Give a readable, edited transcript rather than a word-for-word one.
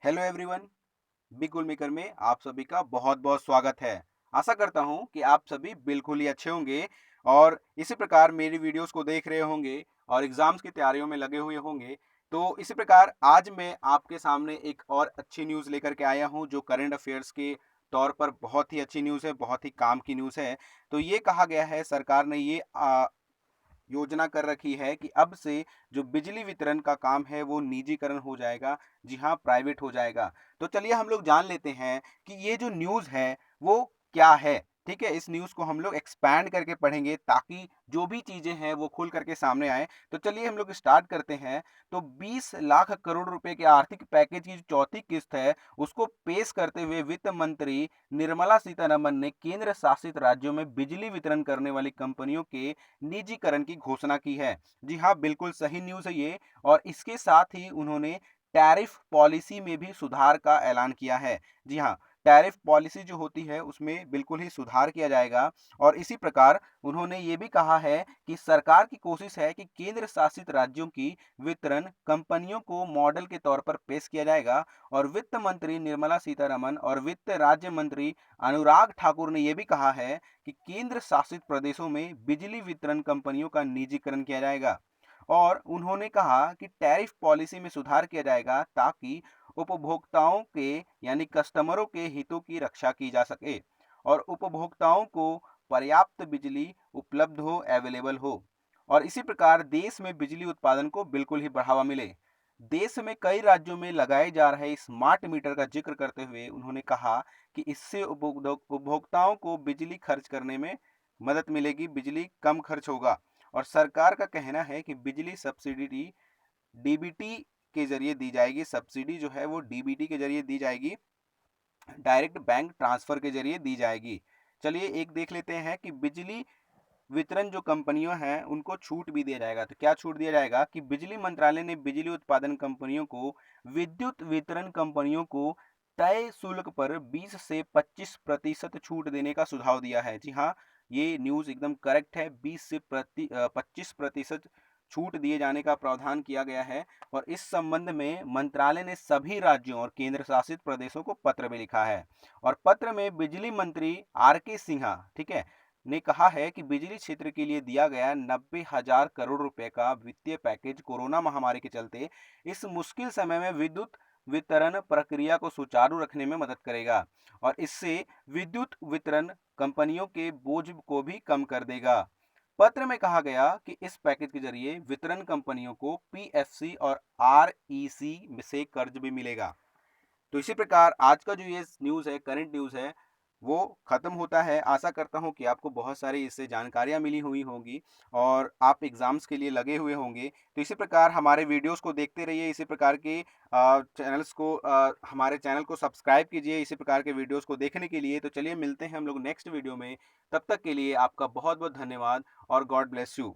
Hello everyone, big goal maker में आप सभी का बहुत-बहुत स्वागत है। आशा करता हूँ कि आप सभी बिल्कुल ही अच्छे होंगे और इसी प्रकार मेरी वीडियोस को देख रहे होंगे और एग्ज़ाम्स की तैयारियों में लगे हुए होंगे। तो इसी प्रकार आज मैं आपके सामने एक और अच्छी न्यूज़ लेकर के आया हूँ, जो करंट अफ़ेयर्स के तौर पर बहुत ही अच्छी न्यूज़ है, बहुत ही काम की न्यूज़ है। तो ये कहा गया है, सरकार ने ये योजना कर रखी है कि अब से जो बिजली वितरण का काम है वो निजीकरण हो जाएगा। जी हाँ, प्राइवेट हो जाएगा। तो चलिए हम लोग जान लेते हैं कि ये जो न्यूज़ है वो क्या है, ठीक है? इस न्यूज़ को हम लोग एक्सपैंड करके पढ़ेंगे ताकि जो भी चीज़ें हैं वो खुल कर के सामने आएँ। तो चलिए हम लोग स्टार्ट करते हैं। तो 20 लाख करोड़ रुपए के आर्थिक पैकेज की जो चौथी किस्त है, उसको पेश करते हुए वित्त मंत्री निर्मला सीतारमण ने केंद्र शासित राज्यों में बिजली वितरण करने वाली कंपनियों के निजीकरण की घोषणा की है। जी हाँ, बिल्कुल सही न्यूज़ है ये और इसके साथ ही उन्होंने टैरिफ पॉलिसी में भी सुधार का ऐलान किया है। जी हाँ, टैरिफ पॉलिसी जो होती है उसमें बिल्कुल ही सुधार किया जाएगा और इसी प्रकार उन्होंने ये भी कहा है कि सरकार की कोशिश है कि केंद्र शासित राज्यों की वितरण कंपनियों को मॉडल के तौर पर पेश किया जाएगा और वित्त मंत्री निर्मला सीतारमण और वित्त राज्य मंत्री अनुराग ठाकुर ने यह भी कहा है कि केंद्र शासित प्रदेशों में बिजली वितरण कंपनियों का निजीकरण किया जाएगा और उन्होंने कहा कि टैरिफ पॉलिसी में सुधार किया जाएगा ताकि उपभोक्ताओं के यानी कस्टमरों के हितों की रक्षा की जा सके और उपभोक्ताओं को पर्याप्त बिजली उपलब्ध हो, अवेलेबल हो और इसी प्रकार देश में बिजली उत्पादन को बिल्कुल ही बढ़ावा मिले। देश में कई राज्यों में लगाए जा रहे स्मार्ट मीटर का जिक्र करते हुए उन्होंने कहा कि इससे उपभोक्ताओं को बिजली खर्च करने में मदद मिलेगी, बिजली कम खर्च होगा और सरकार का कहना है कि बिजली सब्सिडी डीबीटी के जरिए दी जाएगी। सब्सिडी जो है वो डीबीटी के जरिए दी जाएगी, डायरेक्ट बैंक ट्रांसफर के जरिए दी जाएगी। चलिए एक देख लेते हैं कि बिजली वितरण जो कंपनियां हैं उनको छूट भी दिया जाएगा। तो क्या छूट दिया जाएगा कि बिजली मंत्रालय ने बिजली उत्पादन कंपनियों को विद्युत वितरण कंपनियों को तय शुल्क पर 20 से 25% छूट देने का सुझाव दिया है। जी हाँ, ये न्यूज़ एकदम करेक्ट है। 20 से 25% छूट दिए जाने का प्रावधान किया गया है और इस संबंध में मंत्रालय ने सभी राज्यों और केंद्र शासित प्रदेशों को पत्र भी लिखा है और पत्र में बिजली मंत्री आर के सिन्हा, ठीक है, ने कहा है कि बिजली क्षेत्र के लिए दिया गया 90,000 करोड़ रुपए का वित्तीय पैकेज कोरोना महामारी के चलते इस मुश्किल समय में विद्युत वितरण प्रक्रिया को सुचारू रखने में मदद करेगा और इससे विद्युत वितरण कंपनियों के बोझ को भी कम कर देगा। पत्र में कहा गया कि इस पैकेज के जरिए वितरण कंपनियों को पीएफसी और आरईसी से कर्ज भी मिलेगा। तो इसी प्रकार आज का जो ये न्यूज़ है, करंट न्यूज़ है, वो ख़त्म होता है। आशा करता हूँ कि आपको बहुत सारी इससे जानकारियाँ मिली हुई होंगी और आप एग्ज़ाम्स के लिए लगे हुए होंगे। तो इसी प्रकार हमारे वीडियोज़ को देखते रहिए, इसी प्रकार के चैनल्स को हमारे चैनल को सब्सक्राइब कीजिए इसी प्रकार के वीडियोज़ को देखने के लिए। तो चलिए मिलते हैं हम लोग नेक्स्ट वीडियो में। तब तक के लिए आपका बहुत-बहुत धन्यवाद और गॉड ब्लेस यू।